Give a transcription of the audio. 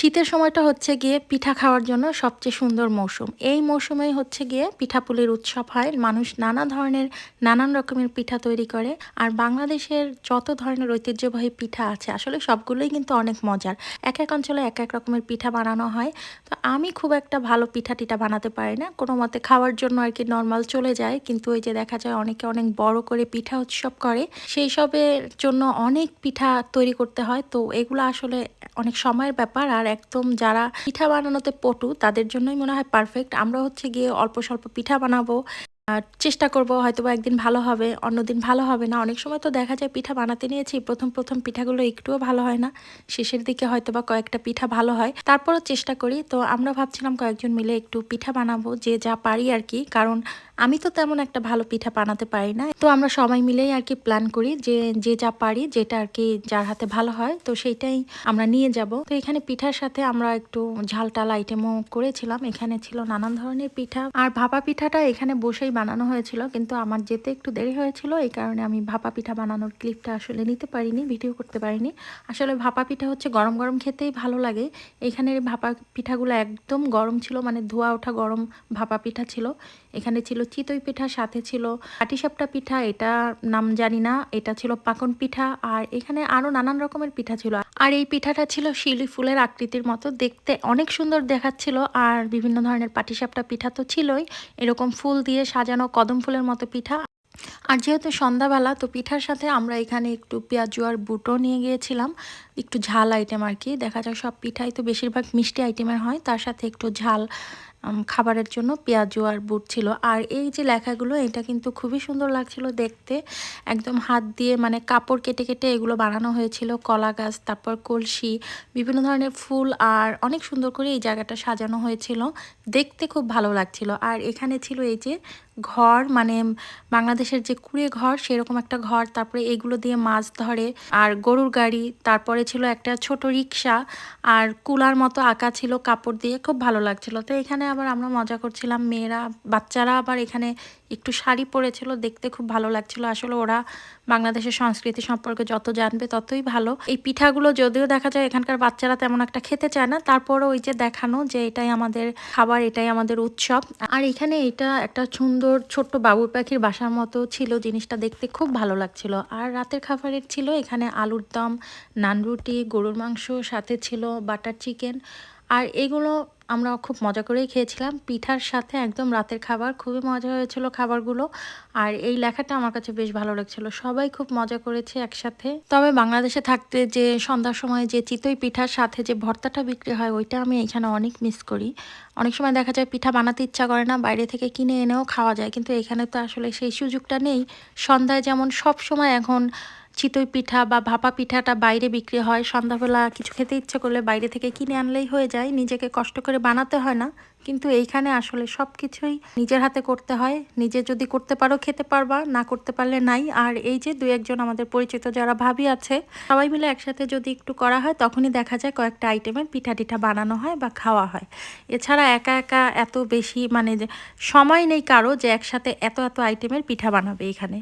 শীতের সময়টা হচ্ছে গিয়ে পিঠা খাওয়ার জন্য সবচেয়ে সুন্দর মৌসুম। এই মৌসুমেই হচ্ছে গিয়ে পিঠাপুলির উৎসব হয়। মানুষ নানা ধরনের নানান রকমের পিঠা তৈরি করে। আর বাংলাদেশের যত ধরনের ঐতিহ্যবাহী পিঠা আছে আসলে সবগুলোই কিন্তু অনেক মজার। এক এক অঞ্চলে এক এক রকমের পিঠা বানানো হয়। তো আমি খুব একটা ভালো পিঠা-টিঠা বানাতে পারি না। কোনোমতে খাওয়ার জন্য আরকি নরমাল চলে যায়। কিন্তু ওই যে দেখা যায় অনেকে অনেক বড় করে পিঠা উৎসব করে। সেই সবের জন্য অনেক পিঠা তৈরি করতে হয়। তো এগুলো আসলে অনেক সময়ের ব্যাপার। আর একদম যারা পিঠা বানানোতে পটু তাদের জন্যই মনে হয় পারফেক্ট। আমরা হচ্ছে গিয়ে অল্প স্বল্প পিঠা বানাবো। চেষ্টা করব হয়তোবা একদিন ভালো হবে, অন্যদিন ভালো হবে না। অনেক সময় তো দেখা যায় পিঠা বানাতে নিয়েছি, ১ম পিঠাগুলো একটুও ভালো হয় না। শেষের দিকে হয়তোবা কয়েকটা পিঠা ভালো হয়। তারপরও চেষ্টা করি। তো আমরা ভাবছিলাম কয়েকজন মিলে একটু পিঠা বানাবো, যে যা পারি আরকি। কারণ আমি তো তেমন একটা ভালো পিঠা বানাতে পারি না। তো আমরা সবাই মিলেই আরকি প্ল্যান করি যে, যে যা পারি, যেটা আরকি যার হাতে ভালো হয় তো সেইটাই আমরা নিয়ে যাব। তো এখানে পিঠার সাথে আমরা একটু ঝাল-টাল আইটেমও করেছিলাম। এখানে ছিল নানান ধরনের পিঠা। আর ভাপা পিঠাটা এখানে বসেই বানানো হয়েছিল। কিন্তু আমার যেতে একটু দেরি হয়েছিল। এই কারণে আমি ভাপা পিঠা বানানোর ক্লিপটা আসলে নিতে পারিনি, ভিডিও করতে পারিনি। আসলে ভাপা পিঠা হচ্ছে গরম, গরম খেতেই ভালো লাগে। এখানের ভাপা পিঠাগুলো একদম গরম ছিল, মানে ধোয়া ওঠা গরম ভাপা পিঠা ছিল। এখানে ছিল চিতই পিঠা, সাথে ছিল পাটিসাপটা পিঠা, এটা নাম জানি না। এটা ছিল পাকন পিঠা, আর এখানে আরো নানান রকমের পিঠা ছিল। আর এই পিঠাটা ছিল শিউলি ফুলের আকৃতির মতো, দেখতে অনেক সুন্দর দেখাচ্ছিল। আর বিভিন্ন ধরনের পাটিসাপটা পিঠা তো ছিলই, এরকম ফুল দিয়ে সাজানো কদম ফুলের মতো পিঠা। আর যেহেতু সন্ধ্যাবেলা, তো পিঠার সাথে আমরা এখানে একটু পেঁয়াজু আর বুটও নিয়ে গিয়েছিলাম, একটু ঝাল আইটেম আর কি। দেখা যায় সব পিঠাই তো বেশিরভাগ মিষ্টি আইটেমের হয়, তার সাথে একটু ঝাল খাবারের জন্য পেঁয়াজু আর বুট ছিল। আর এই যে লেখাগুলো, এটা কিন্তু খুবই সুন্দর লাগছিল দেখতে। একদম হাত দিয়ে, মানে কাপড় কেটে কেটে এগুলো বানানো হয়েছিল। কলা গাছ, তারপর কলসি, বিভিন্ন ধরনের ফুল, আর অনেক সুন্দর করে এই জায়গাটা সাজানো হয়েছিল। দেখতে খুব ভালো লাগছিল। আর এখানে ছিল এই যে ঘর, মানে বাংলাদেশের যে কুঁড়ে ঘর সেরকম একটা ঘর, তারপরে এগুলো দিয়ে মাছ ধরে। আর গরুর গাড়ি, তারপরে ছিল একটা ছোট রিক্সা, আর কুলার মতো আঁকা ছিল কাপড় দিয়ে, খুব ভালো লাগছিল। তো এখানে আবার আমরা মজা করছিলাম, মেয়েরা বাচ্চারা আবার এখানে একটু শাড়ি পরেছিল, দেখতে খুব ভালো লাগছিল। আসলে ওরা বাংলাদেশের সংস্কৃতি সম্পর্কে যত জানবে ততই ভালো। এই পিঠাগুলো যদিও দেখা যায় এখানকার বাচ্চারা তেমন একটা খেতে চায় না, তারপরও ওই যে দেখানো যে এটাই আমাদের খাবার, এটাই আমাদের উৎসব। আর এখানে এটা একটা সুন্দর ছোট্ট বাবুই পাখির বাসার মতো ছিল, জিনিসটা দেখতে খুব ভালো লাগছিল। আর রাতের খাবারের ছিল এখানে আলুর দম, নান রুটি, গরুর মাংস, সাথে ছিল বাটার চিকেন। আর এগুলো আমরা খুব মজা করেই খেয়েছিলাম পিঠার সাথে, একদম রাতের খাবার। খুবই মজা হয়েছিল খাবারগুলো। আর এই লেখাটা আমার কাছে বেশ ভালো লাগছিল। সবাই খুব মজা করেছে একসাথে। তবে বাংলাদেশে থাকতে যে সন্ধ্যার সময় যে চিতই পিঠার সাথে যে ভর্তাটা বিক্রি হয়, ওইটা আমি এখানে অনেক মিস করি। অনেক সময় দেখা যায় পিঠা বানাতে ইচ্ছা করে না, বাইরে থেকে কিনে এনেও খাওয়া যায়। কিন্তু এখানে তো আসলে সেই সুযোগটা নেই। সন্ধ্যায় যেমন সব সময় এখন চিতই পিঠা বা ভাপা পিঠাটা বাইরে বিক্রি হয়, সন্ধ্যাবেলা কিছু খেতে ইচ্ছে করলে বাইরে থেকে কিনে আনলেই হয়ে যায়, নিজেকে কষ্ট করে বানাতে হয় না। কিন্তু এইখানে আসলে সব কিছুই নিজের হাতে করতে হয়। নিজে যদি করতে পারো খেতে পারবা, না করতে পারলে নাই। আর এই যে দুই একজন আমাদের পরিচিত যারা ভাবি আছে, সবাই মিলে একসাথে যদি একটু করা হয়, তখনই দেখা যায় কয়েকটা আইটেমের পিঠা টিঠা বানানো হয় বা খাওয়া হয়। এছাড়া একা একা এত বেশি, মানে যে সময় নেই কারো যে একসাথে এত এত আইটেমের পিঠা বানাবে এখানে।